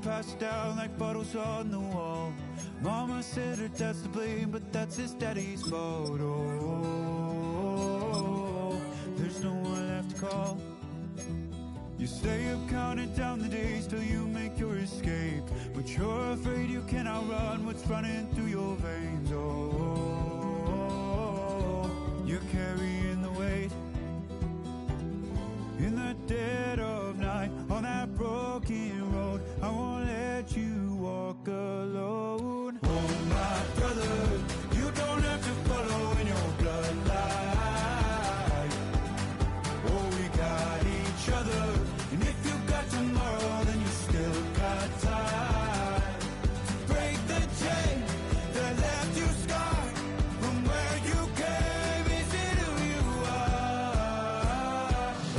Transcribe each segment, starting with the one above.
passed down like bottles on the wall. Mama said her dad's to blame, but that's his daddy's fault. Oh, there's no one left to call. You stay up counting down the days till you make your escape, but you're afraid you can outrun what's running through your veins. Oh, you're carrying the weight in the dead of night on that broken road. I won't let you walk alone. Oh, my brother, you don't have to follow in your bloodline. Oh, we got each other, and if you got tomorrow, then you still got time to break the chain that left you scarred from where you came. Is it who you are?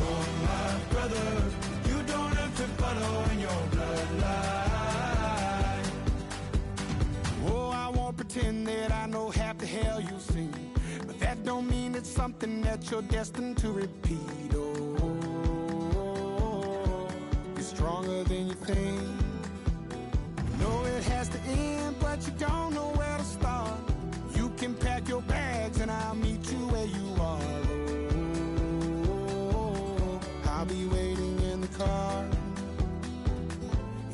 Oh, my brother, you don't have to follow in your bloodline. Oh, I won't pretend that I know half the hell you've seen, but that don't mean it's something that you're destined to repeat. Oh, you're stronger than you think. You know it has to end, but you don't know where to start. You can pack your bags and I'll meet you where you are. Oh, I'll be waiting in the car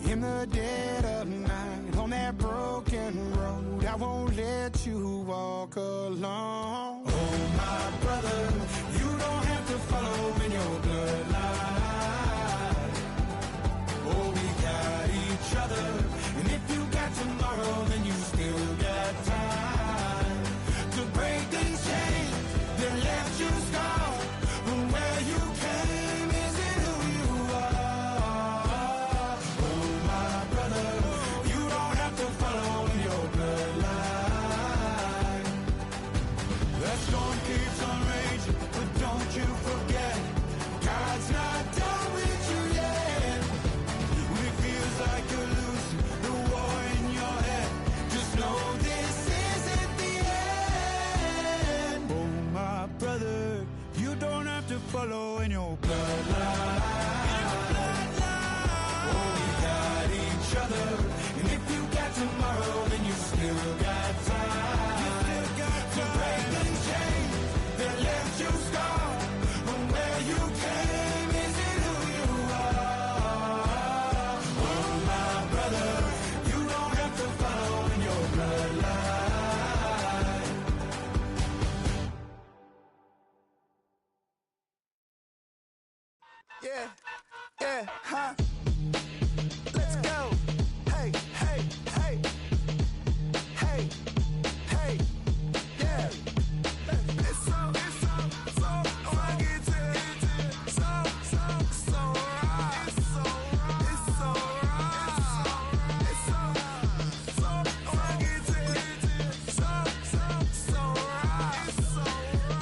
in the dead of night on that broken road. I won't let you walk alone. Oh, my brother, you don't have to follow in your bloodline. Oh, we got each other, and if you got tomorrow, then you still got time to break these chains that left you scarred from where you came. Is it who you are? Oh, my brother, you don't have to follow in your bloodline. That storm keeps on raging, but don't you forget, God's not done with you yet. When it feels like you're losing the war in your head, just know this isn't the end. Oh, my brother, you don't have to follow in your bloodline. Oh, we got each other, and if you got tomorrow, then you still got time to break the chains that left you scarred from where you came. Is it who you are? Oh, my brother, you don't have to follow in your bloodline. Yeah, yeah, huh? Let's go. Hey, hey, hey. Hey, hey, yeah. It's so fucking so right. It's so right. It's so fucking so right.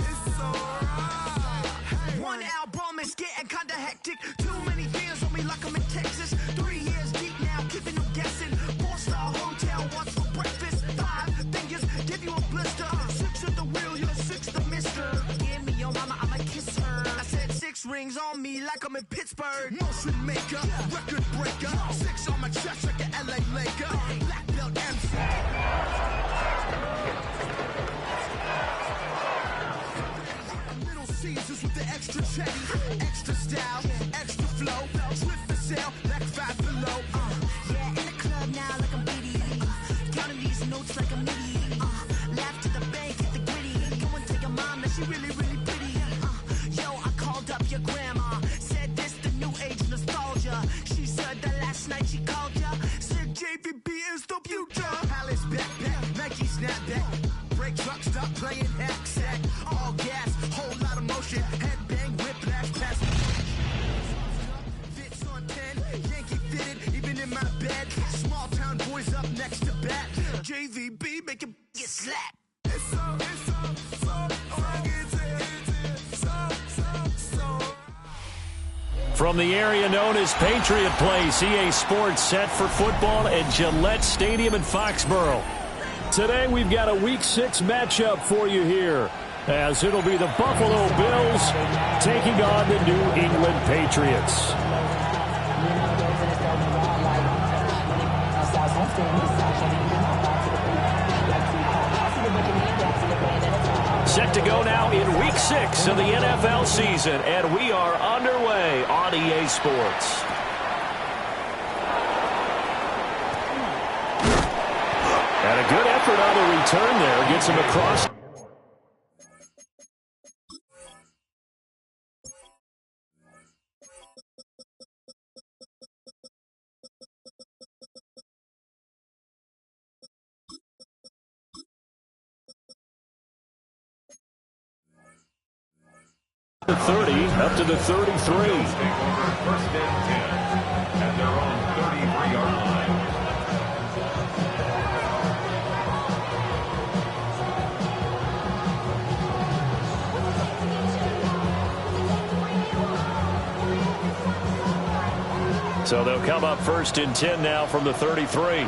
It's so right. One album is getting kinda hectic. Too many fans on me like I'm in Texas. 3 years deep now, keeping them guessing. 4-star hotel, what's for breakfast? 5 fingers, give you a blister. 6 at the wheel, you're 6 the mister. Give me your mama, I'ma kiss her. I said 6 rings on me like I'm in Pittsburgh. Motion maker, record breaker. 6 on my chest like an LA Laker. Black belt MC. Little Caesars with the extra chatty, extra style, extra flow, swift for sale, like 5 below. Yeah, in the club now like I'm Biddy. Counting these notes like a MIDI. Laugh to the bank, hit the gritty. Go and tell your mom that she really, really pretty. Yo, I called up your grandma. Said this the new age nostalgia. She said that last night she called ya. Said JVB is the future. Palace backpack, Nike snapback. Break truck, stop playing hack sack. All gas, whole lot of motion. Headbang, whiplash, pass. Fits on 10, Yankee fitted, even in my bed. Small town boys up next to bat. JVB make it get slapped. It's so fucking so. From the area known as Patriot Place, EA Sports set for football at Gillette Stadium in Foxborough. Today we've got a Week 6 matchup for you here, as it'll be the Buffalo Bills taking on the New England Patriots. Set to go now in Week 6 of the NFL season, and we are underway on EA Sports. And a good effort on the return there. Gets him across. The 30 up to the 33. First and 10 at their own 33-yard line. So they'll come up first and 10 now from the 33.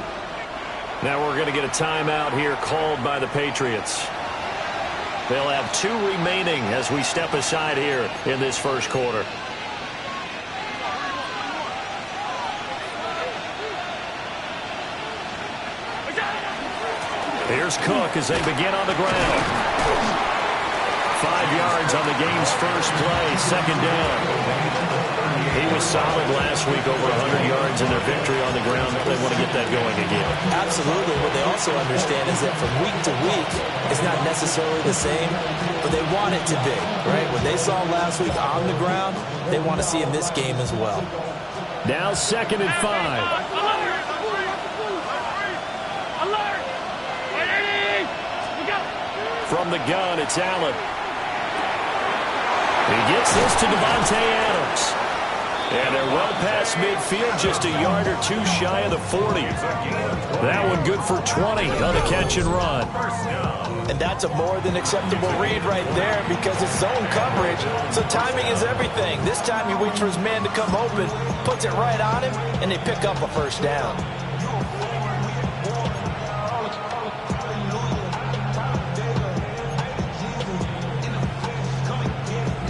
Now we're going to get a timeout here called by the Patriots. They'll have 2 remaining as we step aside here in this first quarter. Here's Cook as they begin on the ground. 5 yards on the game's first play, second down. He was solid last week, over 100 yards in their victory on the ground. They want to get that going again. Absolutely. What they also understand is that from week to week, it's not necessarily the same, but they want it to be, right? What they saw last week on the ground, they want to see in this game as well. Now 2nd and 5. From the gun, it's Allen. He gets this to Devontae Adams. And they're well past midfield, just a yard or 2 shy of the 40. That one good for 20 on the catch and run. And that's a more than acceptable read right there because it's zone coverage, so timing is everything. This time he waits for his man to come open, puts it right on him, and they pick up a first down.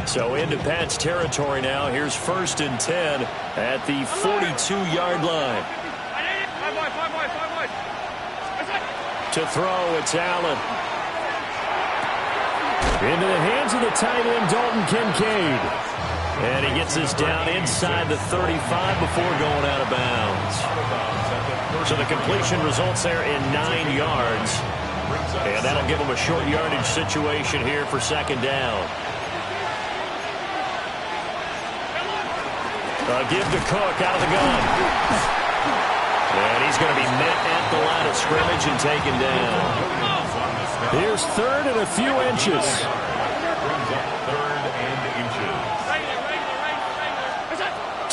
So into Pat's territory now. Here's 1st and 10 at the 42-yard line. To throw, it's Allen. Into the hands of the tight end, Dalton Kincaid. And he gets this down inside the 35 before going out of bounds. So the completion results there in 9 yards. And that'll give him a short yardage situation here for second down. Give to Cook out of the gun. And he's going to be met at the line of scrimmage and taken down. Here's 3rd and a few inches.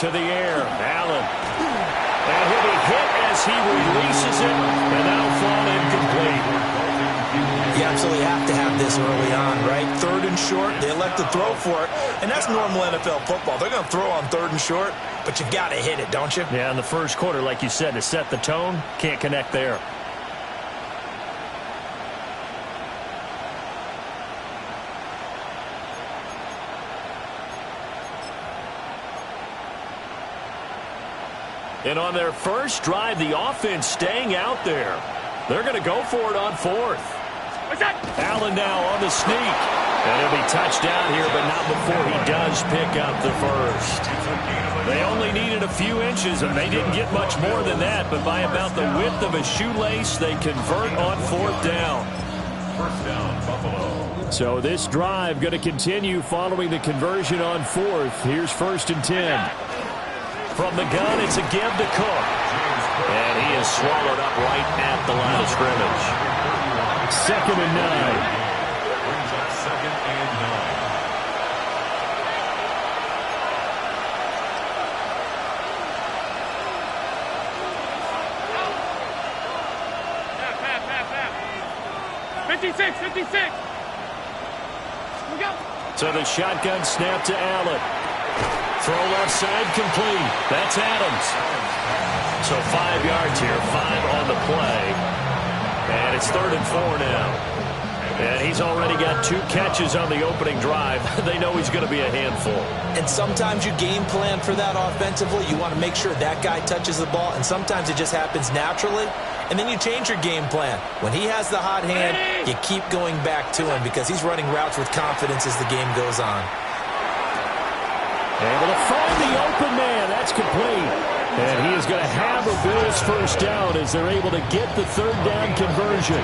To the air, Allen. And he'll be hit as he releases it, and that'll fall incomplete. You absolutely have to have this early on, right? 3rd and short, they elect to throw for it, and that's normal NFL football. They're going to throw on 3rd and short, but you've got to hit it, don't you? Yeah, in the first quarter, like you said, to set the tone, can't connect there. And on their first drive, the offense staying out there. They're going to go for it on 4th. Allen now on the sneak. And he'll be touched down here, but not before he does pick up the first. They only needed a few inches, and they didn't get much more than that. But by about the width of a shoelace, they convert on 4th down. First down, Buffalo. So this drive going to continue following the conversion on 4th. Here's 1st and 10. From the gun, it's a give to Cook. And he is swallowed up right at the line of scrimmage. 2nd and 9. Brings up 2nd and 9. So the shotgun snap to Allen. Throw left side complete. That's Adams. So 5 yards here, 5 on the play. And it's 3rd and 4 now. And he's already got 2 catches on the opening drive. They know he's going to be a handful. And sometimes you game plan for that offensively. You want to make sure that guy touches the ball, and sometimes it just happens naturally. and then you change your game plan. When he has the hot hand, you keep going back to him because he's running routes with confidence as the game goes on. Able to find the open man. That's complete. And he is going to have a Bills first down as they're able to get the third down conversion.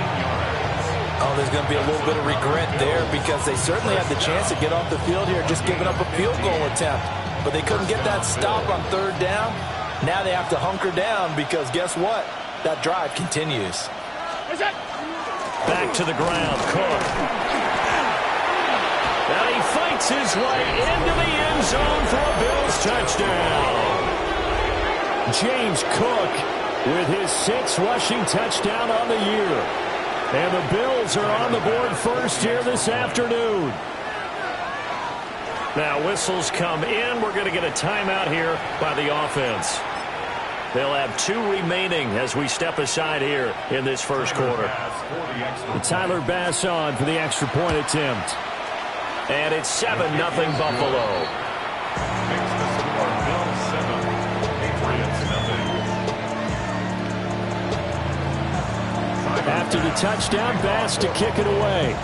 Oh, there's going to be a little bit of regret there because they certainly had the chance to get off the field here, just giving up a field goal attempt. But they couldn't get that stop on third down. Now they have to hunker down because guess what? That drive continues. Back to the ground, Cook. And he fights his way into the end zone for a Bills touchdown. James Cook with his 6th rushing touchdown on the year. And the Bills are on the board first here this afternoon. Now whistles come in. We're going to get a timeout here by the offense. They'll have 2 remaining as we step aside here in this first quarter. Tyler Bass on for the extra point attempt. And it's 7-0 Buffalo. After the touchdown, Bass to kick it away.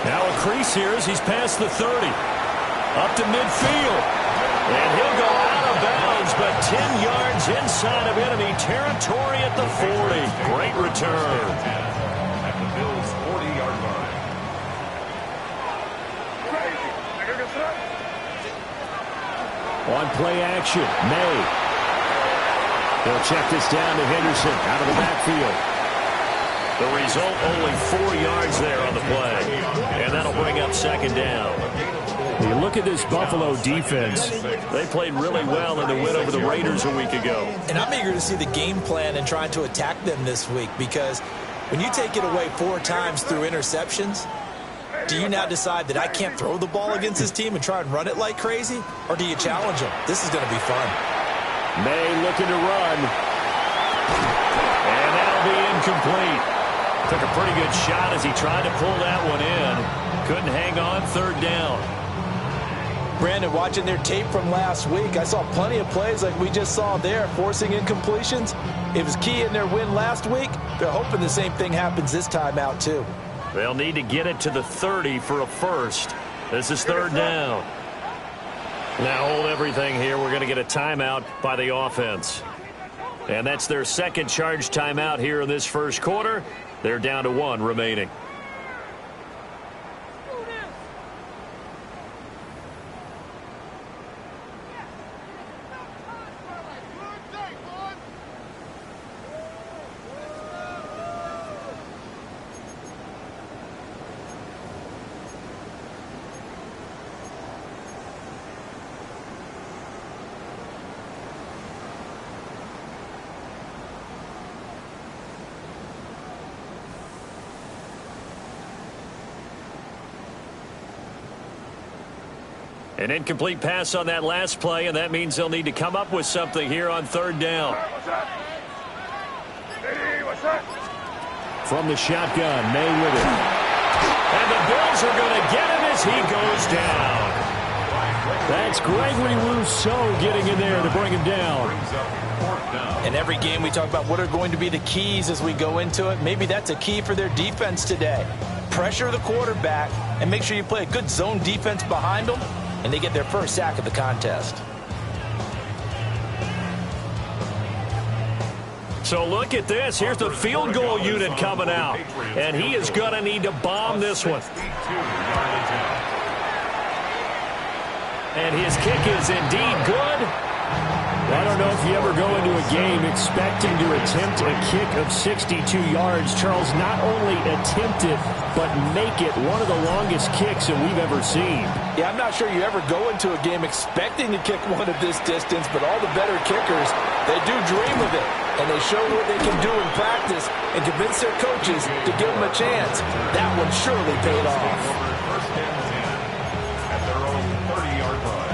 Now a crease here as he's past the 30. Up to midfield. And he'll go out of bounds, but 10 yards inside of enemy territory at the 40. Great return. At the Bills' 40-yard line. On play action, May. They'll check this down to Henderson out of the backfield. The result, only 4 yards there on the play. And that'll bring up second down. You look at this Buffalo defense. They played really well in the win over the Raiders a week ago. And I'm eager to see the game plan and trying to attack them this week because when you take it away 4 times through interceptions, do you now decide that I can't throw the ball against this team and try and run it like crazy? Or do you challenge them? This is going to be fun. May looking to run. And that'll be incomplete. Took a pretty good shot as he tried to pull that one in. Couldn't hang on third down. Brandon, watching their tape from last week, I saw plenty of plays like we just saw there, forcing incompletions. It was key in their win last week. They're hoping the same thing happens this time out, too. They'll need to get it to the 30 for a first. This is third down. Now hold everything here. We're going to get a timeout by the offense. And that's their second charge timeout here in this first quarter. They're down to 1 remaining. An incomplete pass on that last play, and that means they'll need to come up with something here on third down. From the shotgun, May with it. And the Bills are going to get him as he goes down. That's Gregory Rousseau getting in there to bring him down. In every game we talk about what are going to be the keys as we go into it. Maybe that's a key for their defense today. Pressure the quarterback and make sure you play a good zone defense behind them, and they get their first sack of the contest. So look at this. Here's the field goal unit coming out. And he is going to need to bomb this one. And his kick is indeed good. I don't know if you ever go into a game expecting to attempt a kick of 62 yards. Charles, not only attempt it, but make it one of the longest kicks that we've ever seen. Yeah, I'm not sure you ever go into a game expecting to kick one of this distance, but all the better kickers, they do dream of it. And they show what they can do in practice and convince their coaches to give them a chance. That one surely paid off. First and 10 at their own 30-yard line.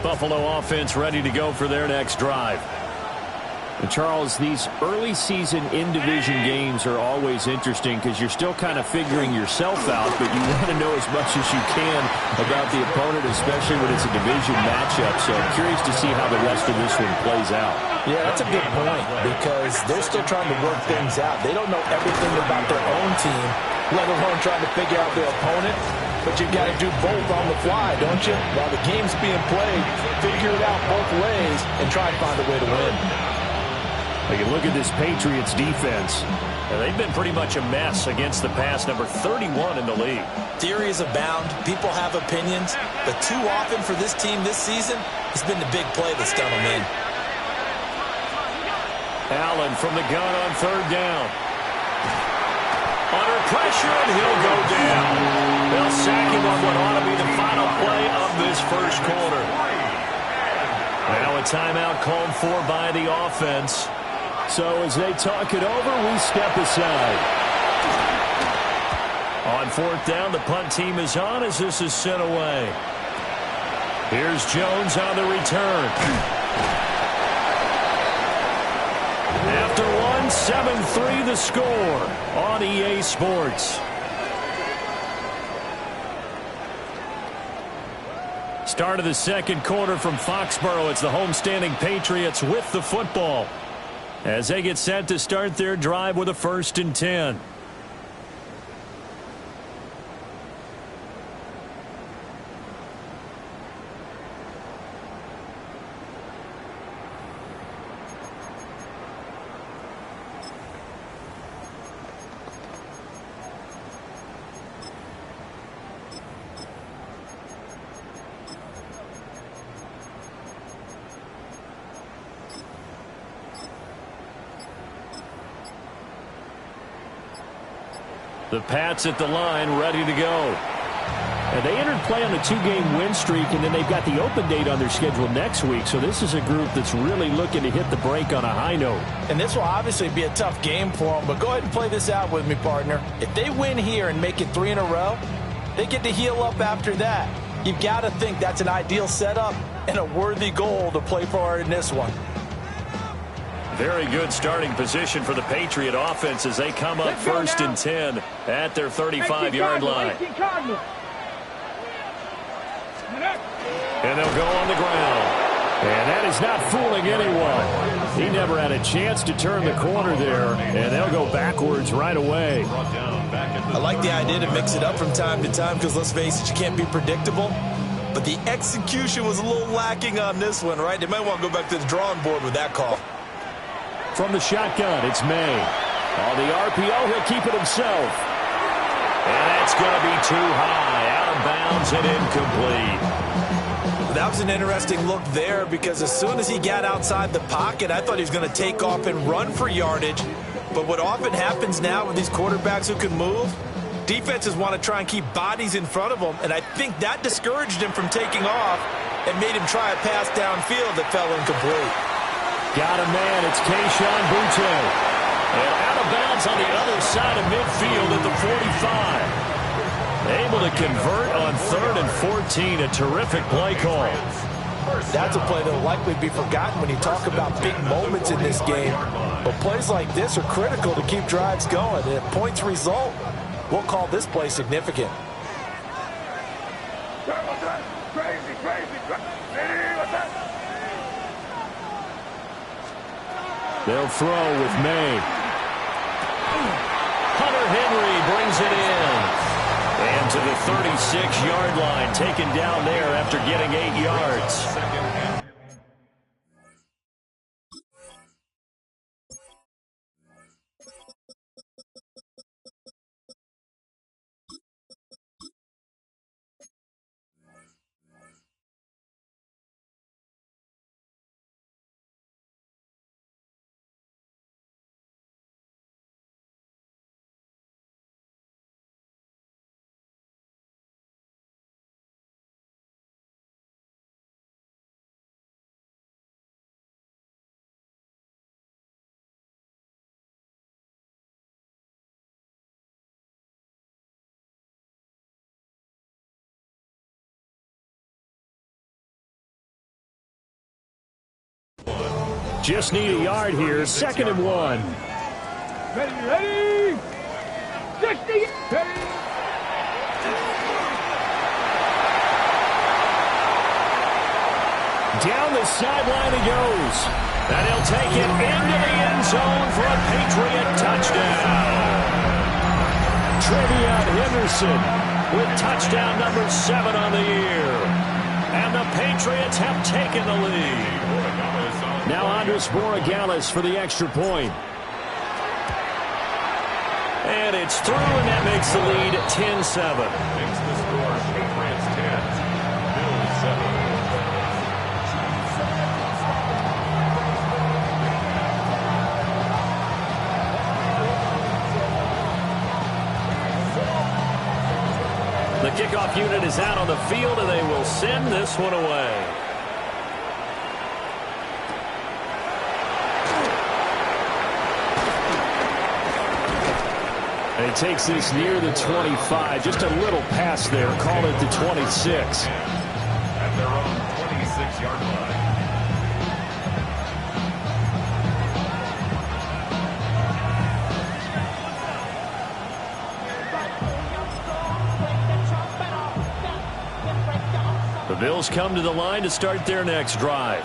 Buffalo offense ready to go for their next drive. And Charles, these early season in-division games are always interesting because you're still kind of figuring yourself out, but you want to know as much as you can about the opponent, especially when it's a division matchup. So I'm curious to see how the rest of this one plays out. Yeah, that's a good point because they're still trying to work things out. They don't know everything about their own team, let alone trying to figure out their opponent. But you've got to do both on the fly, don't you? While the game's being played, figure it out both ways and try and find a way to win. Take a look at this Patriots defense. And they've been pretty much a mess against the pass, number 31 in the league. Theories abound. People have opinions. But too often for this team this season, it's been the big play that's done them in. Allen from the gun on third down. Under pressure, and he'll go down. They'll sack him on what ought to be the final play of this first quarter. Now a timeout called for by the offense. So as they talk it over, we step aside. On fourth down, the punt team is on as this is sent away. Here's Jones on the return. After one, 7-3 the score on EA Sports. Start of the second quarter from Foxborough. It's the homestanding Patriots with the football as they get set to start their drive with a 1st and 10. The Pats at the line, ready to go. And they entered play on a 2-game win streak, and then they've got the open date on their schedule next week. So this is a group that's really looking to hit the break on a high note. And this will obviously be a tough game for them, but go ahead and play this out with me, partner. If they win here and make it 3 in a row, they get to heal up after that. You've got to think that's an ideal setup and a worthy goal to play for in this one. Very good starting position for the Patriot offense as they come up 1st and 10 at their 35-yard line. And they'll go on the ground. And that is not fooling anyone. He never had a chance to turn the corner there, and they'll go backwards right away. I like the idea to mix it up from time to time because, let's face it, you can't be predictable. But the execution was a little lacking on this one, right? They might want to go back to the drawing board with that call. From the shotgun, it's May. On the RPO, he'll keep it himself. And that's going to be too high. Out of bounds and incomplete. That was an interesting look there because as soon as he got outside the pocket, I thought he was going to take off and run for yardage. But what often happens now with these quarterbacks who can move, defenses want to try and keep bodies in front of them, and I think that discouraged him from taking off and made him try a pass downfield that fell incomplete. Got a man, it's Kayshon Boutte. And out of bounds on the other side of midfield at the 45. Able to convert on 3rd and 14, a terrific play call. That's a play that will likely be forgotten when you talk about big moments in this game. But plays like this are critical to keep drives going. And if points result, we'll call this play significant. They'll throw with May. Hunter Henry brings it in. And to the 36-yard line, taken down there after getting 8 yards. Just need a yard here. 2nd and 1. Ready. 60. Ready. Down the sideline he goes. And he'll take it into the end zone for a Patriot touchdown. Trevion Henderson with touchdown number 7 on the year. And the Patriots have taken the lead. Now Andres Borregales for the extra point. And it's through, and that makes the lead 10-7. Makes the score Patriots 10, Bills 7. The kickoff unit is out on the field, and they will send this one away. And he takes this near the 25. Just a little pass there. Call it the 26. At their own 26-yard line. The Bills come to the line to start their next drive.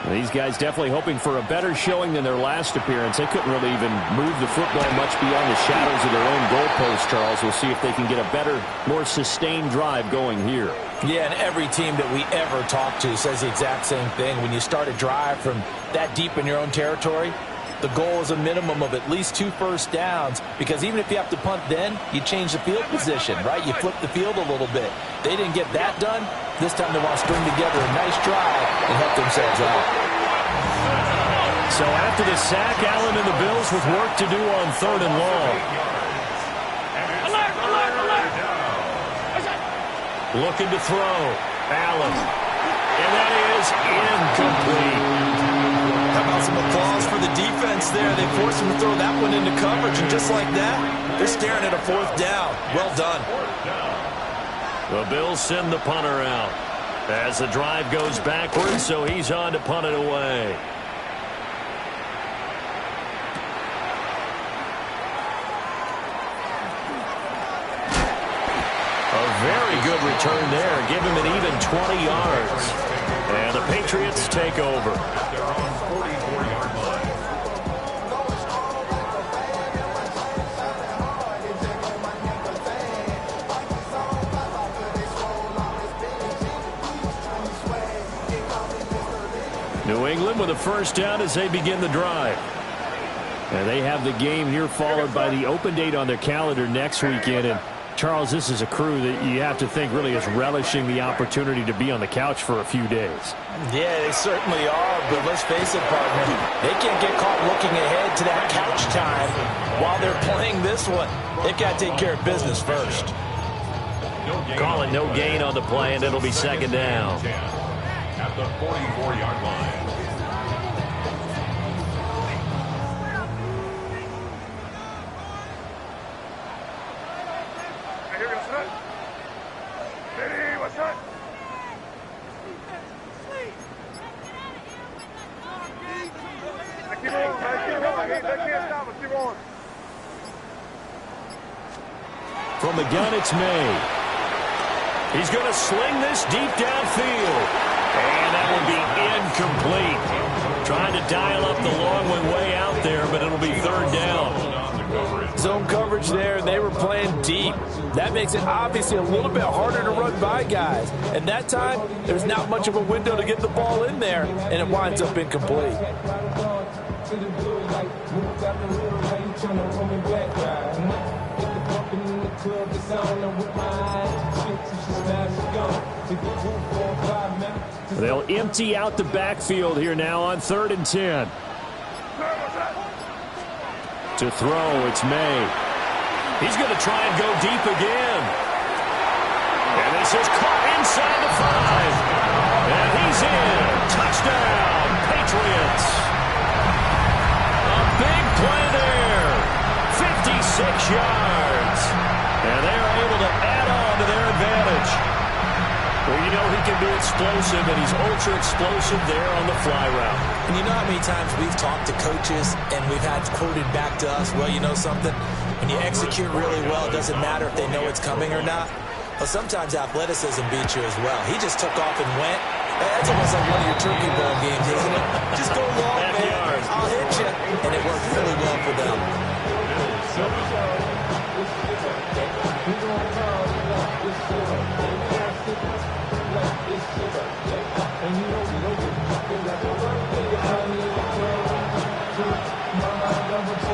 These guys definitely hoping for a better showing than their last appearance. They couldn't really even move the football much beyond the shadows of their own goalpost, Charles. We'll see if they can get a better, more sustained drive going here. Yeah, and every team that we ever talk to says the exact same thing. When you start a drive from that deep in your own territory, the goal is a minimum of at least 2 first downs, because even if you have to punt then, you change the field position, right? You flip the field a little bit. They didn't get that done. This time they want to string together a nice drive and help themselves out. So after the sack, Allen and the Bills with work to do on 3rd and long. Looking to throw. Allen. And that is incomplete. How about some applause for the defense there? They forced him to throw that one into coverage, and just like that, they're staring at a 4th down. Well done. The Bills send the punter out as the drive goes backwards, so he's on to punt it away. A very good return there. Give him an even 20 yards. And the Patriots take over. Their own 44-yard line. New England with a first down as they begin the drive. And they have the game here followed by the open date on their calendar next weekend. And Charles, this is a crew that you have to think really is relishing the opportunity to be on the couch for a few days. Yeah, they certainly are, but let's face it, partner, they can't get caught looking ahead to that couch time while they're playing this one. They've got to take care of business first. Calling no gain on the play, and it'll be 2nd down. At the 44-yard line. From the gun, it's May. He's going to sling this deep downfield. And that will be incomplete. Trying to dial up the long one way out there, but it'll be 3rd down. Zone coverage there, and they were playing deep. That makes it obviously a little bit harder to run by guys. And that time, there's not much of a window to get the ball in there, and it winds up incomplete. They'll empty out the backfield here now on 3rd and 10. To throw, it's May. He's going to try and go deep again. And this is caught inside the 5. And he's in. Touchdown, Patriots. A big play there. 56 yards. And they're able to add on to their advantage. Well, you know he can be explosive, and he's ultra explosive there on the fly route. And you know how many times we've talked to coaches and we've had quoted back to us, well, you know something? When you execute really well, it doesn't matter if they know it's coming or not. Well, sometimes athleticism beats you as well. He just took off and went. That's almost like one of your turkey bowl games, isn't it? Just go long, man. I'll hit you. And it worked really well for them.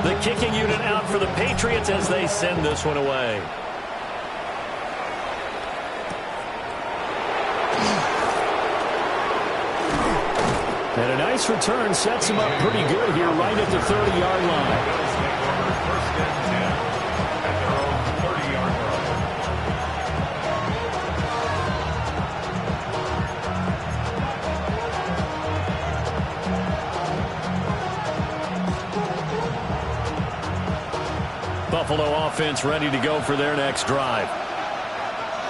The kicking unit out for the Patriots as they send this one away. And a nice return sets him up pretty good here right at the 30-yard line. First and 10 at their own 30-yard line. Buffalo offense ready to go for their next drive.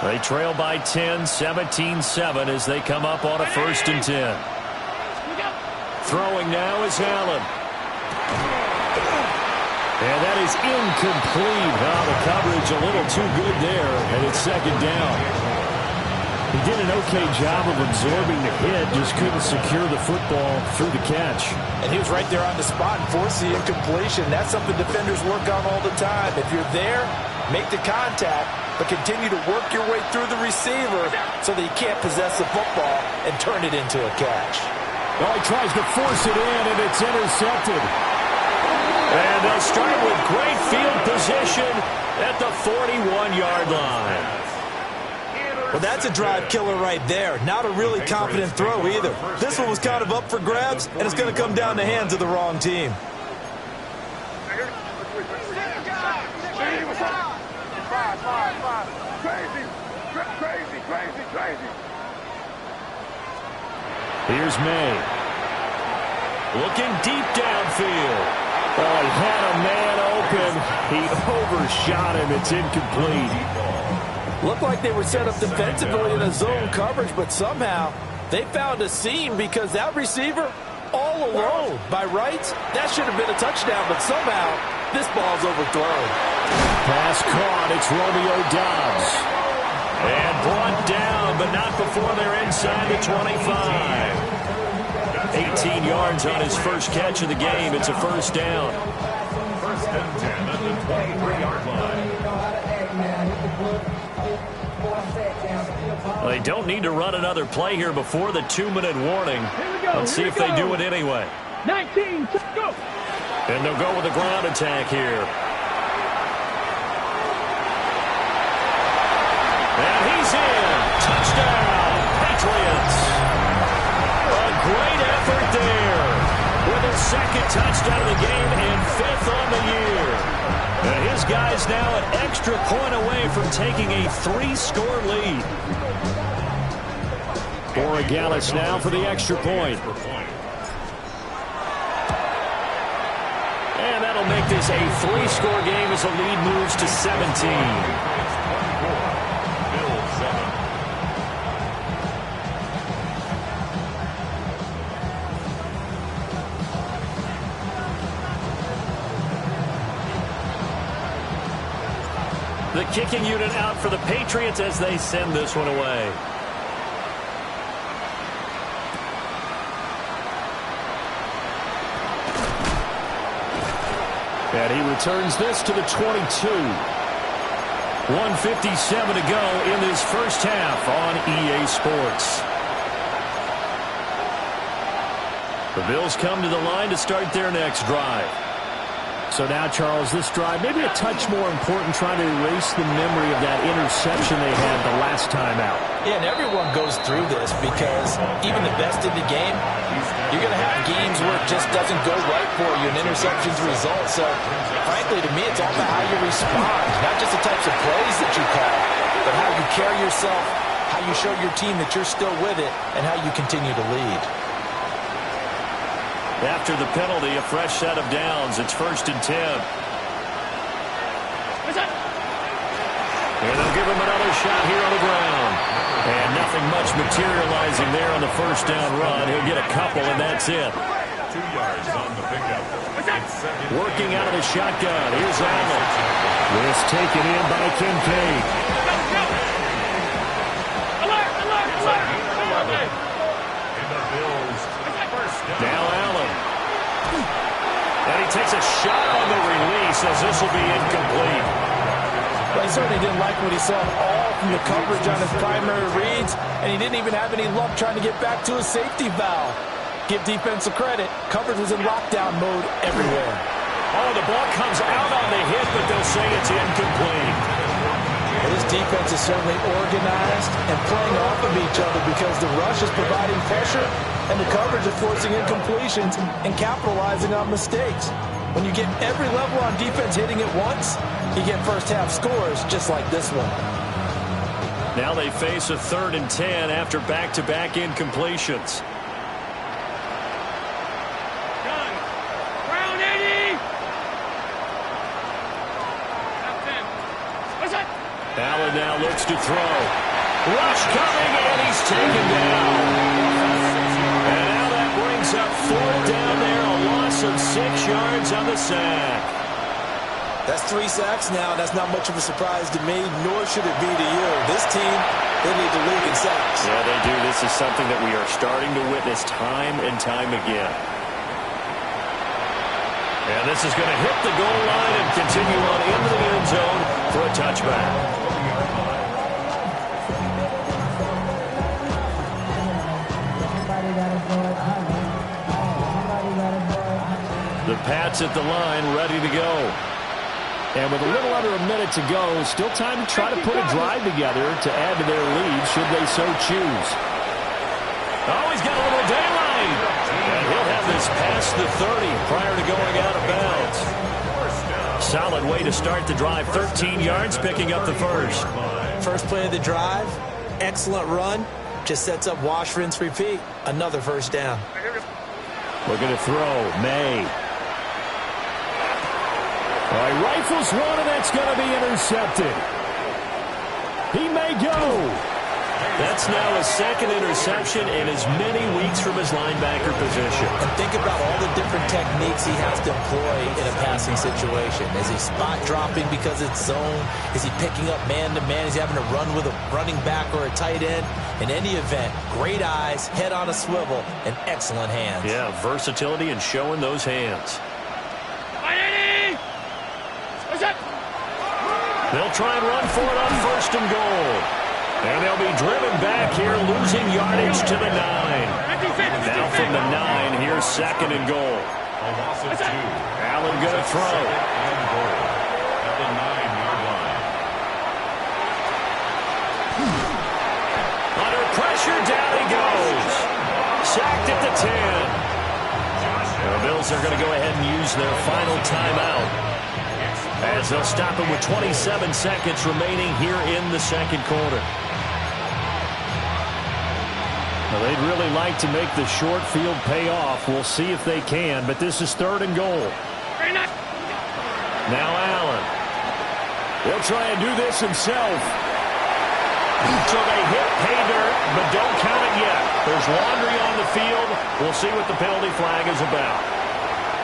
They trail by 10, 17-7 as they come up on a 1st and 10. Throwing now is Allen. And that is incomplete. The coverage a little too good there, and it's 2nd down. He did an okay job of absorbing the hit, just couldn't secure the football through the catch. And he was right there on the spot and forced the incompletion. That's something defenders work on all the time. If you're there, make the contact, but continue to work your way through the receiver so that you can't possess the football and turn it into a catch. Oh, he tries to force it in, and it's intercepted. And they'll start with great field position at the 41-yard line. Well, that's a drive killer right there. Not a really confident throw either. This one was kind of up for grabs, and it's going to come down the hands of the wrong team. Crazy. Here's May. Looking deep downfield. Oh, he had a man open. He overshot him. It's incomplete. Looked like they were set up defensively in a zone coverage, but somehow they found a seam because that receiver all alone. By rights, that should have been a touchdown, but somehow this ball's overthrown. Pass caught. It's Romeo Doubs. And brought down, but not before they're inside the 25. 18 yards on his first catch of the game. It's a 1st down. 1st and 10 at the 23-yard line. They don't need to run another play here before the 2-minute warning. Let's see if they do it anyway. 19, go! And they'll go with a ground attack here. And he's in. Touchdown, Patriots. A great effort there with his 2nd touchdown of the game and 5th on the year. And his guys now an extra point away from taking a 3-score lead. Borregales now for the extra point. And that'll make this a 3-score game as the lead moves to 17. The kicking unit out for the Patriots as they send this one away. And he returns this to the 22. 1:57 to go in this first half on EA Sports. The Bills come to the line to start their next drive. So now, Charles, this drive maybe a touch more important, trying to erase the memory of that interception they had the last time out. Yeah, and everyone goes through this because even the best in the game, you're going to have games where it just doesn't go right for you, and interceptions result. So, frankly, to me, it's all about how you respond, not just the types of plays that you call, but how you carry yourself, how you show your team that you're still with it, and how you continue to lead. After the penalty, a fresh set of downs. It's 1st and 10. And they'll give him another shot here on the ground. And nothing Nothing much materializing there on the first down run. He'll get a couple, and that's it. 2 yards on the pickup. Working out of the shotgun. Here's Allen. This taken in by Kincaid. Now Allen. And he takes a shot on the release as this will be incomplete. Well, he certainly didn't like what he saw all from the coverage on his primary reads, and he didn't even have any luck trying to get back to his safety valve. Give defense a credit. Coverage was in lockdown mode everywhere. Oh, the ball comes out on the hit, but they'll say it's incomplete. Well, this defense is certainly organized and playing off of each other because the rush is providing pressure and the coverage is forcing incompletions and capitalizing on mistakes. When you get every level on defense hitting it once, you get first-half scores just like this one. Now they face a 3rd and 10 after back-to-back incompletions. Allen now looks to throw. Rush coming, and he's taken down. And now that brings up 4th down there, a loss of 6 yards on the sack. That's 3 sacks now. That's not much of a surprise to me, nor should it be to you. This team, they lead the league in sacks. Yeah, they do. This is something that we are starting to witness time and time again. And this is going to hit the goal line and continue on into the end zone for a touchback. The Pats at the line, ready to go. And with a little under a minute to go, still time to try to put a drive together to add to their lead should they so choose. Oh, he's got a little daylight. And he'll have this past the 30 prior to going out of bounds. Solid way to start the drive. 13 yards, picking up the first. First play of the drive, excellent run. Just sets up wash, rinse, repeat. Another first down. Looking to throw. May. All right, rifles one, and that's going to be intercepted. He may go. That's now his 2nd interception in as many weeks from his linebacker position. And think about all the different techniques he has to employ in a passing situation. Is he spot dropping because it's zone? Is he picking up man-to-man? Is he having to run with a running back or a tight end? In any event, great eyes, head on a swivel, and excellent hands. Yeah, versatility and showing those hands. They'll try and run for it on 1st and goal. And they'll be driven back here, losing yardage to the 9. Now from the 9, here's 2nd and goal. A loss of 2. Allen going to throw. 2nd and goal at the 9-yard line. Under pressure, down he goes. Sacked at the 10. The Bills are going to go ahead and use their final timeout, as they'll stop him with 27 seconds remaining here in the 2nd quarter. Well, they'd really like to make the short field pay off. We'll see if they can, but this is 3rd and goal. Now Allen. He'll try and do this himself. So they hit pay dirt, but don't count it yet. There's laundry on the field. We'll see what the penalty flag is about.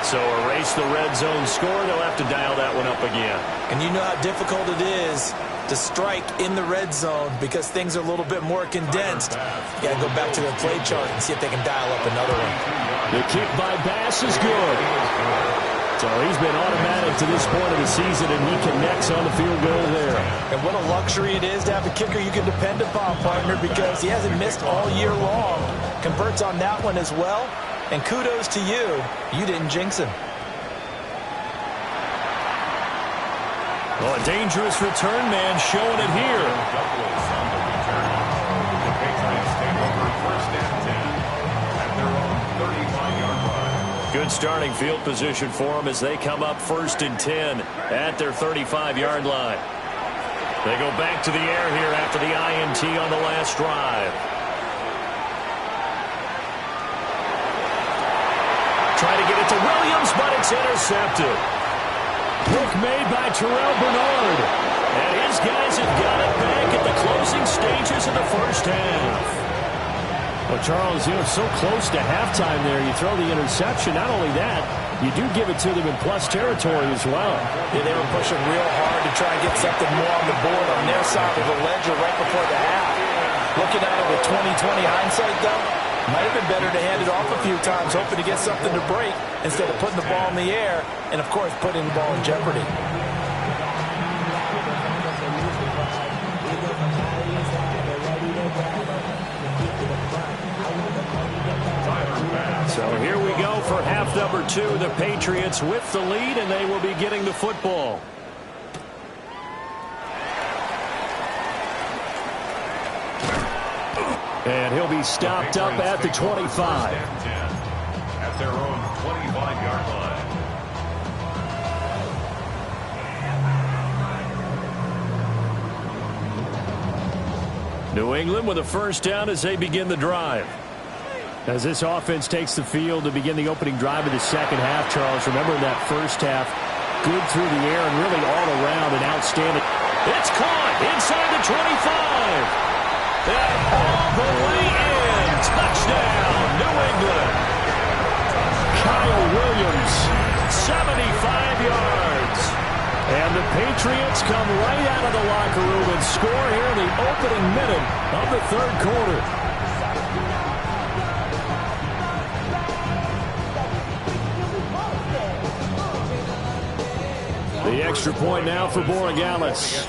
So erase the red zone score. They'll have to dial that one up again. And you know how difficult it is to strike in the red zone because things are a little bit more condensed. You got to go back to their play chart and see if they can dial up another one. The kick by Bass is good. So he's been automatic to this point of the season, and he connects on the field goal there. And what a luxury it is to have a kicker you can depend upon, partner, because he hasn't missed all year long. Converts on that one as well. And kudos to you. You didn't jinx him. Well, a dangerous return man showing it here. Douglas on the return. The Patriots take over 1st and 10 at their own 35-yard line. Good starting field position for them as they come up 1st and 10 at their 35-yard line. They go back to the air here after the INT on the last drive. Try to get it to Williams, but it's intercepted. Hook made by Terrell Bernard. And his guys have got it back at the the closing stages of the first half. Well, Charles, so close to halftime there. You throw the interception. Not only that, you do give it to them in plus territory as well. Yeah, they were pushing real hard to try and get something more on the board on their side of the ledger right before the half. Looking at it with 20/20 hindsight, though, might have been better to hand it off a few times, hoping to get something to break instead of putting the ball in the air and, of course, putting the ball in jeopardy. So here we go for half number 2. The Patriots with the lead, and they will be getting the football. And he'll be stopped up at the 25. At their own 25-yard line. New England with a first down as they begin the drive. As this offense takes the field to begin the opening drive of the second half, Charles, remember that first half, good through the air and really all around and outstanding. It's caught inside the 25. And all the way in. Touchdown, New England. Kyle Williams, 75 yards. And the Patriots come right out of the locker room and score here in the opening minute of the third quarter. The extra point now for Borregales.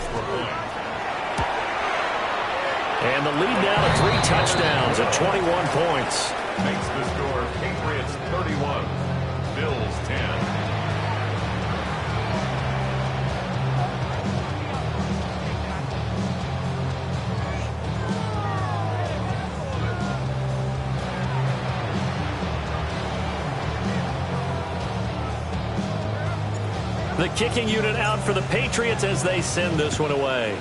And the lead now to 3 touchdowns at 21 points. Makes the score Patriots 31, Bills 10. The kicking unit out for the Patriots as they send this one away.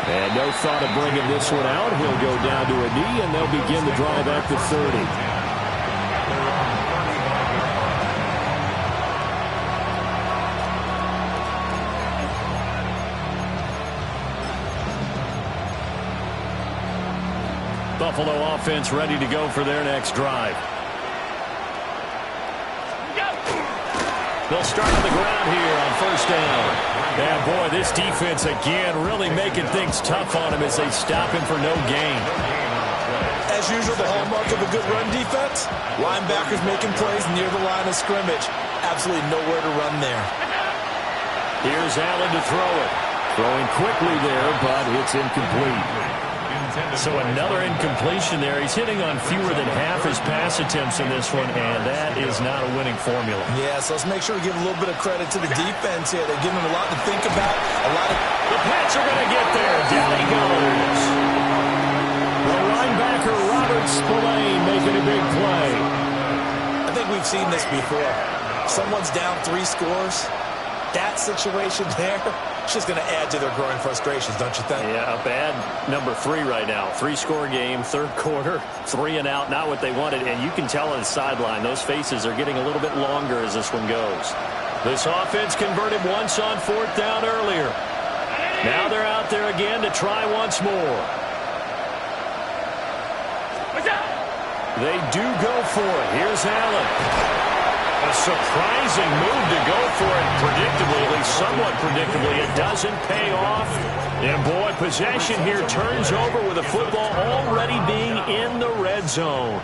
And no thought of bringing this one out. He'll go down to a knee, and they'll begin the drive at the 30. Buffalo offense ready to go for their next drive. They'll start on the ground here on first down. Yeah, boy, this defense again really making things tough on him as they stop him for no gain. As usual, the hallmark of a good run defense, linebackers making plays near the line of scrimmage. Absolutely nowhere to run there. Here's Allen to throw it. Throwing quickly there, but it's incomplete. So another incompletion there. He's hitting on fewer than half his pass attempts in this one, and that is not a winning formula. Yeah, so let's make sure we give a little bit of credit to the defense here. They're giving him a lot to think about. The Pats are going to get there. Down he goes. The linebacker, Robert Spillane, making a big play. I think we've seen this before. Someone's down 3 scores. That situation there, it's just going to add to their growing frustrations, don't you think? Yeah, a bad number 3 right now. 3-score game, third quarter, 3 and out, not what they wanted. And you can tell on the sideline, those faces are getting a little bit longer as this one goes. This offense converted once on fourth down earlier. Now they're out there again to try once more. They do go for it. Here's Allen. A surprising move to go for it predictably, at least somewhat predictably. It doesn't pay off. And, boy, possession here turns over with the football already being in the red zone.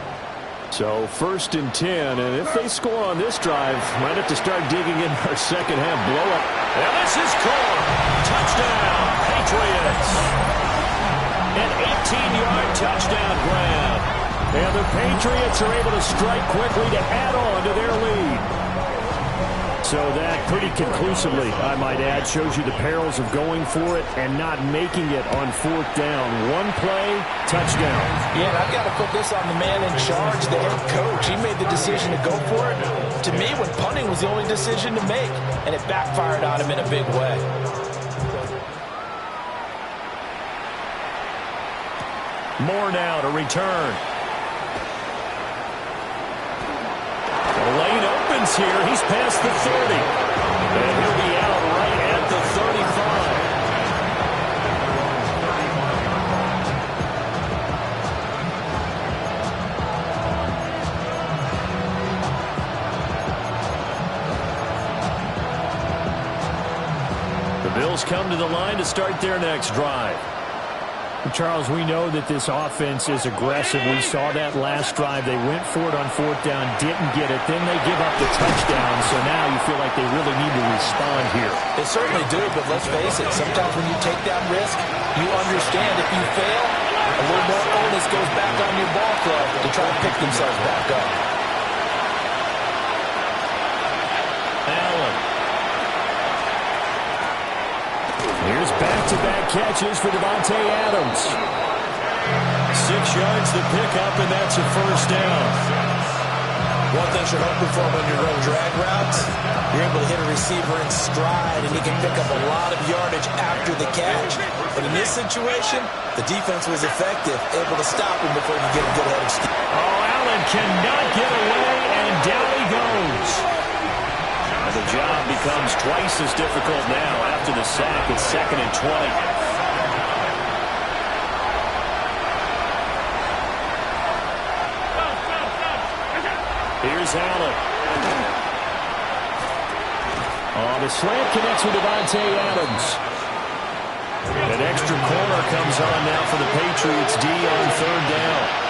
So 1st and 10, and if they score on this drive, might have to start digging in our second half blowout. And this is caught. Touchdown, Patriots. An 18-yard touchdown grab. And the Patriots are able to strike quickly to add on to their lead. So that pretty conclusively, I might add, shows you the perils of going for it and not making it on fourth down. One play, touchdown. Yeah, and I've got to put this on the man in charge, the head coach. He made the decision to go for it. To me, when punting was the only decision to make, and it backfired on him in a big way. More now to return. The lane opens here. He's past the 30. And he'll be out right Bills come to the line to start their next drive. Charles, we know that this offense is aggressive. We saw that last drive. They went for it on fourth down, didn't get it. Then they give up the touchdown, so now you feel like they really need to respond here. They certainly do, but let's face it, sometimes when you take that risk, you understand if you fail, a little more onus goes back on your ball club to try to pick themselves back up. Allen. Here's back-to-back catches for Davante Adams. 6 yards the pickup, and that's a first down. One thing you're hoping for when you run drag routes, you're able to hit a receiver in stride, and he can pick up a lot of yardage after the catch. But in this situation, the defense was effective, able to stop him before you get a good head of steam. Oh, Allen cannot get away, and down he goes. The job becomes twice as difficult now after the sack. It's 2nd and 20. Here's Allen. Oh, the slant connects with Davante Adams. An extra corner comes on now for the Patriots D on 3rd down.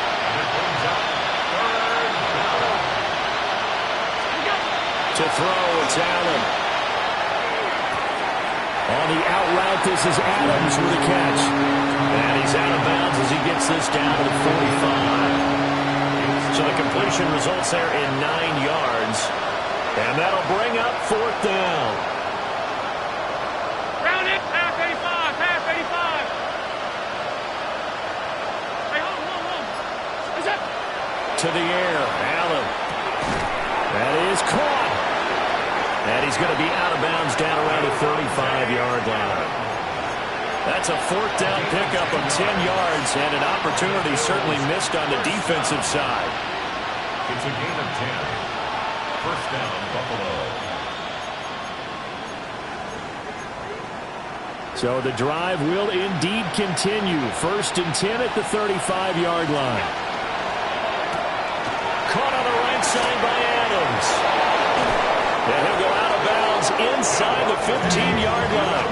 To throw, it's Allen. On the out route, this is Adams with a catch. And he's out of bounds as he gets this down to the 45. So the completion results there in 9 yards. And that'll bring up 4th down. Round it, pass 85, pass 85. Hey, hold. Is that? To the air, Allen. That is caught. And he's going to be out of bounds down around the 35-yard line. That's a 4th down pickup of 10 yards and an opportunity certainly missed on the defensive side. It's a gain of 10. First down, Buffalo. So the drive will indeed continue. 1st and 10 at the 35-yard line. Caught on the right side by Adams. And he'll go out of bounds inside the 15-yard line.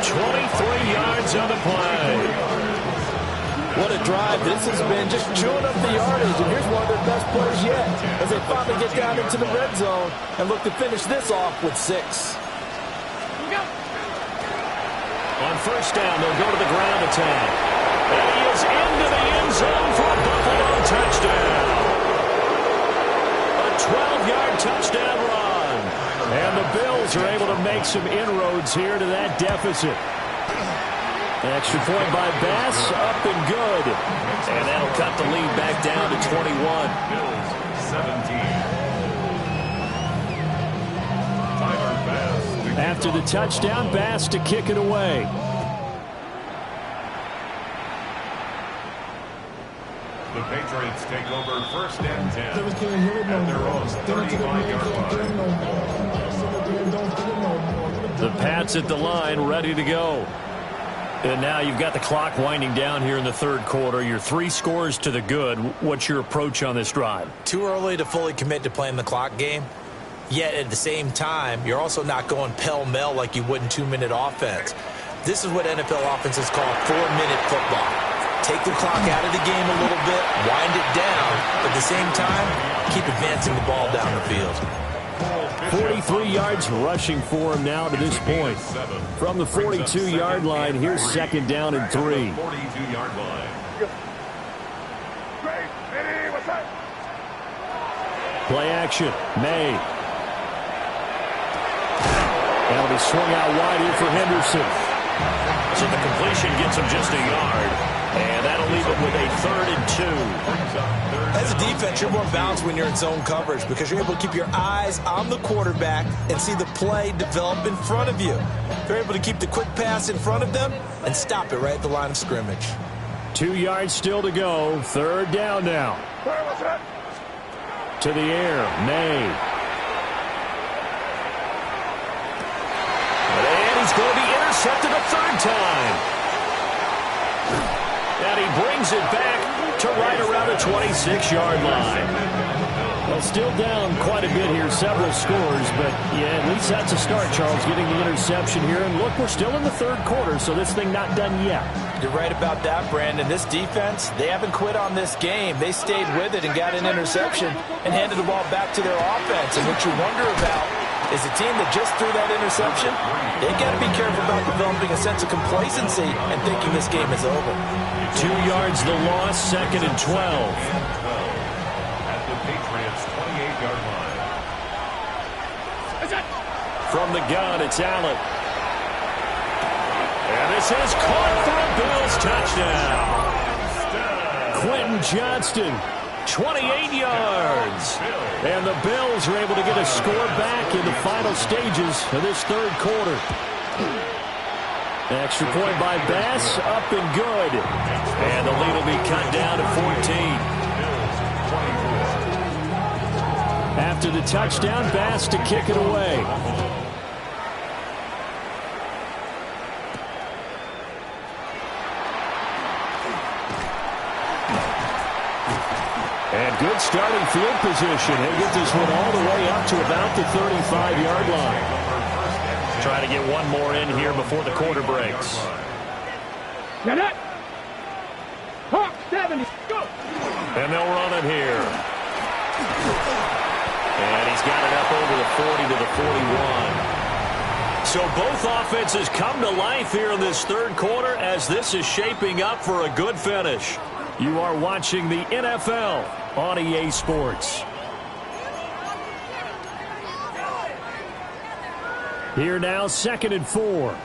23 yards on the play. What a drive this has been, just chewing up the yardage. And here's one of their best plays yet as they finally get down into the red zone and look to finish this off with 6. On 1st down, they'll go to the ground attack. And he is into the end zone for a Buffalo touchdown. 12-yard touchdown run. And the Bills are able to make some inroads here to that deficit. Extra point by Bass, up and good. And that'll cut the lead back down to 21. Bills 17. Tyler Bass. After the touchdown, Bass to kick it away. The Patriots take over 1st and 10 at their own 35-yard line. The Pats at the line, ready to go. And now you've got the clock winding down here in the 3rd quarter. You're 3 scores to the good. What's your approach on this drive? Too early to fully commit to playing the clock game. Yet at the same time, you're also not going pell-mell like you would in 2-minute offense. This is what NFL offenses call 4-minute football. Take the clock out of the game a little bit, wind it down, but at the same time, keep advancing the ball down the field. 43 yards rushing for him now to this point. From the 42-yard line, here's 2nd down and 3. 42-yard line. Play action, May. That'll be swung out wide here for Henderson. So the completion gets him just a yard. And that'll leave it with a 3rd and 2. As a defense, you're more balanced when you're in zone coverage because you're able to keep your eyes on the quarterback and see the play develop in front of you. They're able to keep the quick pass in front of them and stop it right at the line of scrimmage. 2 yards still to go. 3rd down now. To the air, May. And he's going to be intercepted a 3rd time. And he brings it back to right around the 26-yard line. Well, still down quite a bit here, several scores, but yeah, at least that's a start, Charles, getting the interception here. And look, we're still in the third quarter, so this thing not done yet. You're right about that, Brandon. This defense, they haven't quit on this game. They stayed with it and got an interception and handed the ball back to their offense. And what you wonder about is a team that just threw that interception, they got to be careful about developing a sense of complacency and thinking this game is over. 2 yards the loss, 2nd and 12. Patriots 28-yard line. From the gun, it's Allen. And this is caught for a Bills touchdown. Quentin Johnston, 28 yards. And the Bills are able to get a score back in the final stages of this third quarter. Extra point by Bass, up and good. And the lead will be cut down to 14. After the touchdown, Bass to kick it away. And good starting field position. He'll get this one all the way up to about the 35-yard line. Try to get one more in here before the quarter breaks. Get it! Hawk 70. Go! And they'll run it here. And he's got it up over the 40 to the 41. So both offenses come to life here in this third quarter as this is shaping up for a good finish. You are watching the NFL on EA Sports. Here now, 2nd and 4.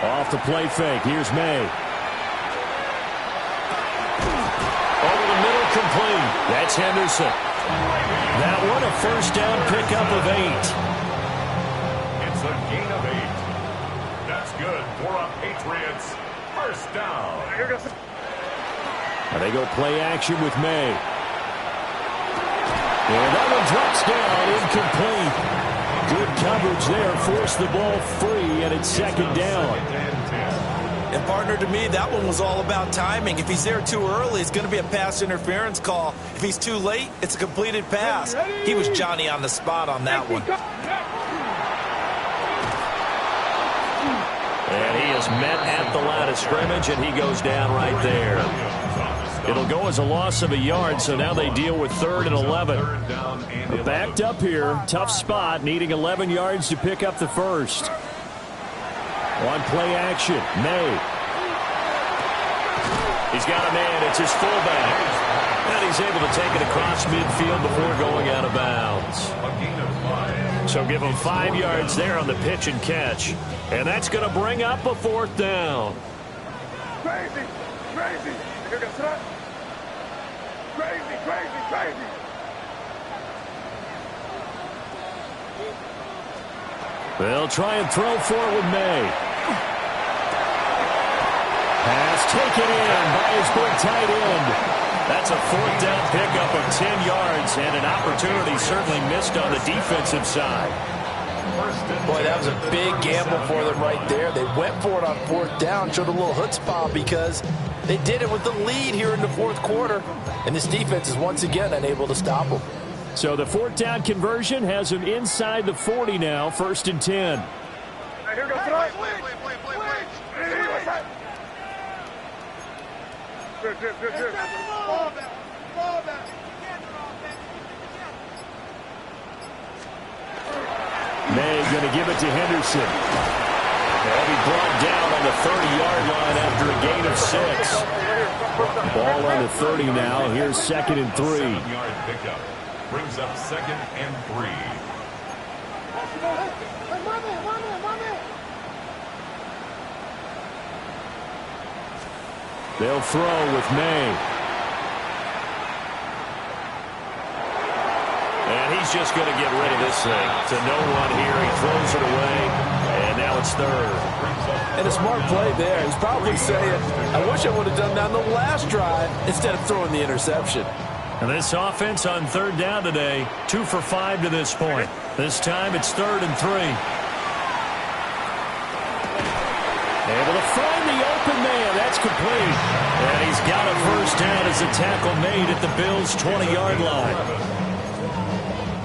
Off the play fake. Here's May. Over the middle, complete. That's Henderson. That one a first down pickup of 8. It's a gain of 8. That's good for a Patriots first down. And they go play action with May. And that one drops down, incomplete. Good coverage there, forced the ball free, and it's 2nd down. And partner, to me, that one was all about timing. If he's there too early, it's going to be a pass interference call. If he's too late, it's a completed pass. He was Johnny on the spot on that one. And he is met at the line of scrimmage, and he goes down right there. It'll go as a loss of a yard, so now they deal with 3rd and 11. They're backed up here, tough spot, needing 11 yards to pick up the first. On play action, May. He's got a man, it's his fullback. And he's able to take it across midfield before going out of bounds. So give him 5 yards there on the pitch and catch. And that's going to bring up a 4th down. Crazy! Crazy! Here goes that. Crazy! Crazy! Crazy! They'll try and throw for it with May. Pass taken in by his big tight end. That's a 4th down pickup of 10 yards and an opportunity certainly missed on the defensive side. Boy, that was a big gamble for them right there. They went for it on 4th down, showed a little chutzpah because they did it with the lead here in the 4th quarter. And this defense is once again unable to stop them. So the 4th down conversion has them inside the 40 now, 1st and 10. Here goes that. Good. Ball back. May going to give it to Henderson. They'll be brought down on the 30-yard line after a gain of 6. Ball on the 30 now. Here's 2nd and 3. 7-yard pickup brings up 2nd and 3. They'll throw with May. And he's just going to get rid of this thing. To no one here. He throws it away. And now it's 3rd. And a smart play there. He's probably saying, I wish I would have done that on the last drive instead of throwing the interception. And this offense on 3rd down today, 2 for 5 to this point. This time it's 3rd and 3. Able to find the open man. That's complete. And he's got a first down as a tackle made at the Bills' 20-yard line.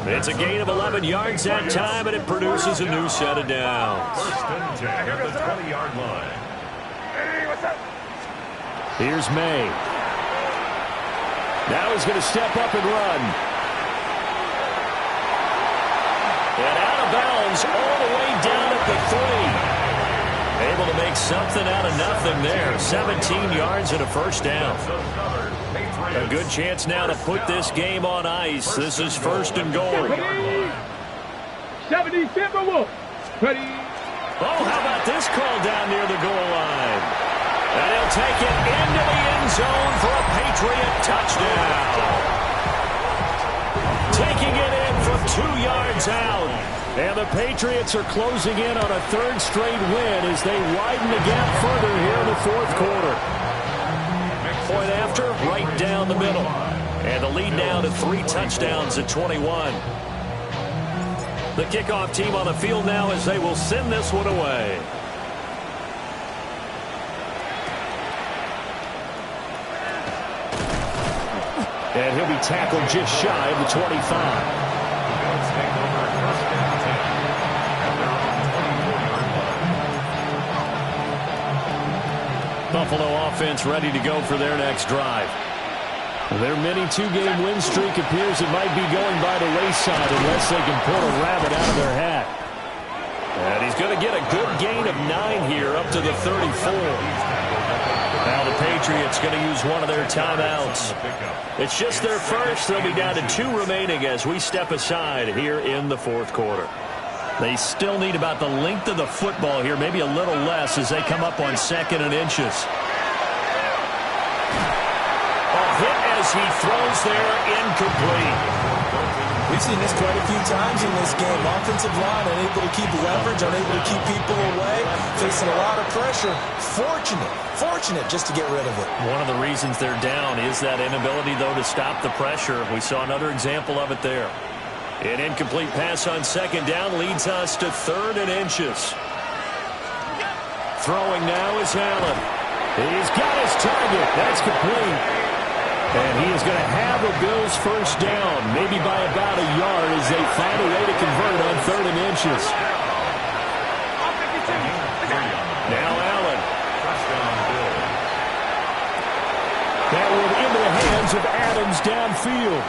It's a gain of 11 yards that time, and it produces a new set of downs. First and 10 at the 20-yard line. Hey, what's up? Here's May. Now he's going to step up and run. And out of bounds all the way down at the 3. Able to make something out of nothing there. 17 yards and a first down. A good chance now to put this game on ice. This is first and goal. 70, Timberwolves. Ready. Oh, how about this call down near the goal line? And he'll take it into the end zone for a Patriot touchdown. Taking it in from 2 yards out. And the Patriots are closing in on a third straight win as they widen the gap further here in the fourth quarter. Point after, right down the middle. And the lead now to 3 touchdowns at 21. The kickoff team on the field now as they will send this one away. And he'll be tackled just shy of the 25. Buffalo offense ready to go for their next drive. Their mini 2-game win streak appears it might be going by the wayside unless they can pull a rabbit out of their hat. And he's going to get a good gain of 9 here up to the 34. Now the Patriots going to use one of their timeouts. It's just their first. They'll be down to 2 remaining as we step aside here in the fourth quarter. They still need about the length of the football here, maybe a little less as they come up on 2nd and inches. A hit as he throws there, incomplete. We've seen this quite a few times in this game. Offensive line unable to keep leverage, unable to keep people away, facing a lot of pressure. Fortunate just to get rid of it. One of the reasons they're down is that inability, though, to stop the pressure. We saw another example of it there. An incomplete pass on 2nd down leads us to 3rd and inches. Throwing now is Allen. He's got his target. That's complete. And he is going to have a Bills first down, maybe by about a yard as they find a way to convert on 3rd and inches. Now Allen. That one into the hands of Adams downfield.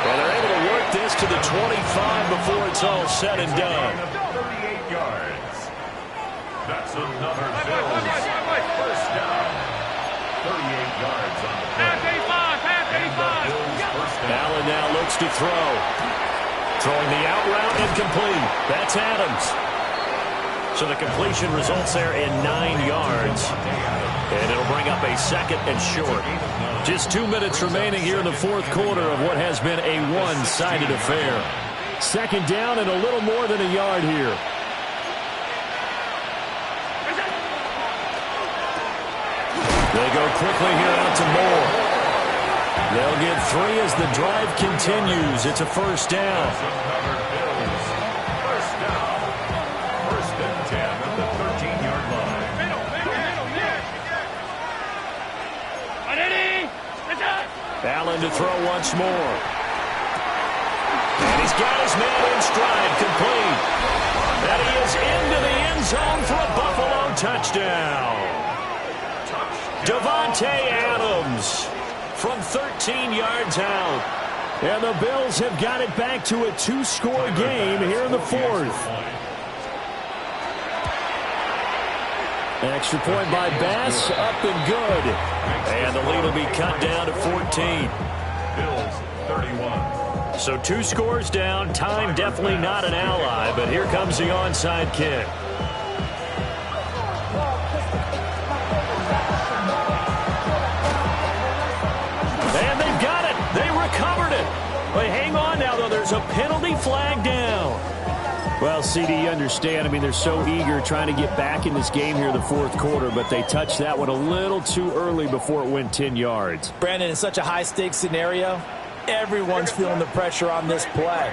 And they're able to work this to the 25 before it's all said and done. 38 yards. That's another Bills first down. 38 yards on the play. Allen now looks to throw. Throwing the out route incomplete. That's Adams. So the completion results there in 9 yards. And it'll bring up a 2nd and short. Just 2 minutes remaining here in the fourth quarter of what has been a one-sided affair. 2nd down and a little more than a yard here. They go quickly here out to Moore. They'll get 3 as the drive continues. It's a first down. First down. 1st and 10 at the 13-yard line. Allen to throw once more. And he's got his man in stride, complete. And he is into the end zone for a Buffalo touchdown. Davante Adams from 13 yards out. And the Bills have got it back to a 2-score game here in the fourth. An extra point by Bass, up and good. And the lead will be cut down to 14. Bills 31. So 2 scores down. Time definitely not an ally, but here comes the onside kick. And they've got it. They recovered it. But hang on now, though. There's a penalty flag down. Well, CD, you understand. I mean, they're so eager trying to get back in this game here in the fourth quarter, but they touched that one a little too early before it went 10 yards. Brandon, in such a high-stakes scenario, everyone's feeling the pressure on this play.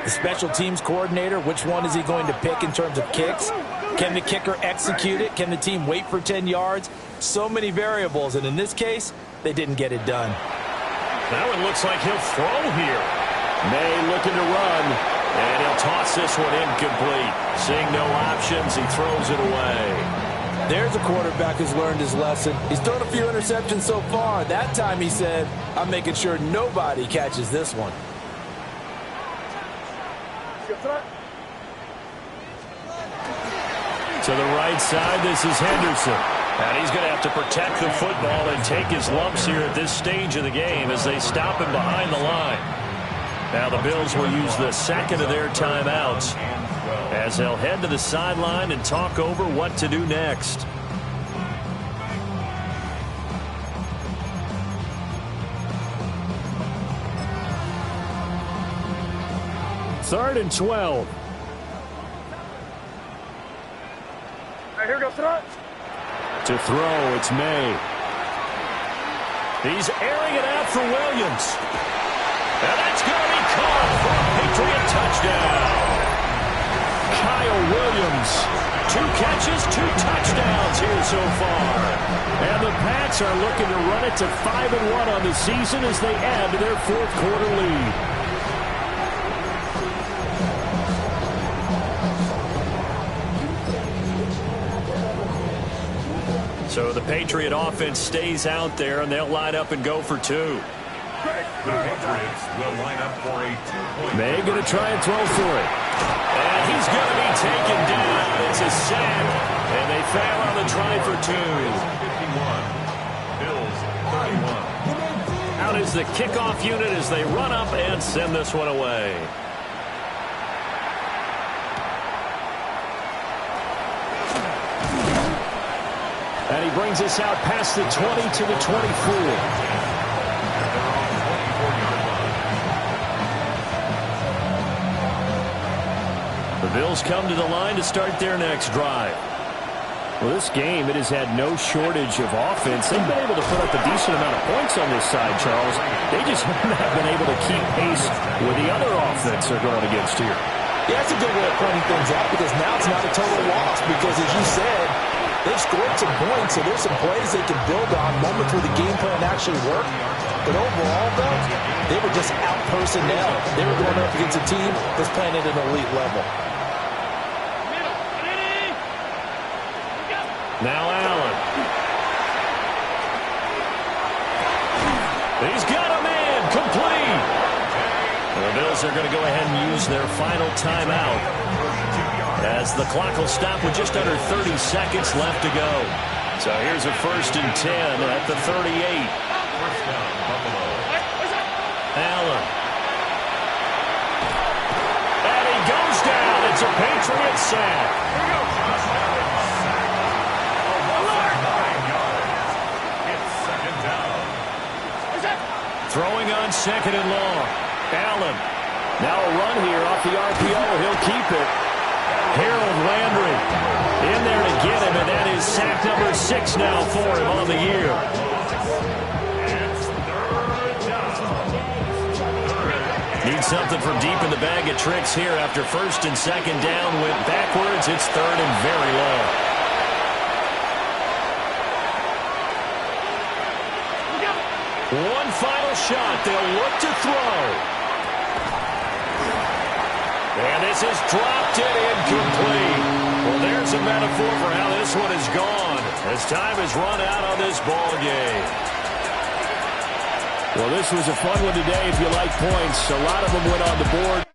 The special teams coordinator, which one is he going to pick in terms of kicks? Can the kicker execute it? Can the team wait for 10 yards? So many variables, and in this case, they didn't get it done. Now it looks like he'll throw here. May looking to run, and he'll toss this one incomplete. Seeing no options, he throws it away. There's a quarterback who's learned his lesson. He's thrown a few interceptions so far. That time he said, I'm making sure nobody catches this one. To the right side, this is Henderson. And he's going to have to protect the football and take his lumps here at this stage of the game as they stop him behind the line. Now the Bills will use the second of their timeouts as they'll head to the sideline and talk over what to do next. Third and 12. Here goes Trot. To throw, it's May. He's airing it out for Williams. And that's going to be caught for a Patriot touchdown. Kyle Williams, 2 catches, 2 touchdowns here so far. And the Pats are looking to run it to 5-1 on the season as they add to their fourth quarter lead. So the Patriot offense stays out there, and they'll line up and go for 2. The Patriots will line up for a 2-point. May going to try and throw for it. And he's going to be taken down. It's a sack, and they fail on the try for 2. 51. Bills 31. Out is the kickoff unit as they run up and send this one away. And he brings us out past the 20 to the 24. The Bills come to the line to start their next drive. Well, this game, it has had no shortage of offense. They've been able to put up a decent amount of points on this side, Charles. They just haven't been able to keep pace with the other offense they're going against here. Yeah, that's a good way of pointing things out because now it's not a total loss because, as you said, they've scored some points, so there's some plays they can build on, moments where the game plan actually worked. But overall, though, they were just out personnel. They were going up against a team that's playing at an elite level. Now Allen. He's got a man complete. The Bills are going to go ahead and use their final timeout as the clock will stop with just under 30 seconds left to go. So here's a 1st and 10 at the 38. Allen. And he goes down. It's a Patriot sack. Throwing on 2nd and long. Allen. Now a run here off the RPO. He'll keep it. Harold Landry in there to get him, and that is sack number 6 now for him on the year. Need something from deep in the bag of tricks here after 1st and 2nd down. Went backwards. It's 3rd and very long. One final shot. They'll look to throw. And this is dropped it incomplete. Well, there's a metaphor for how this one is gone as time has run out on this ball game. Well, this was a fun one today if you like points. A lot of them went on the board.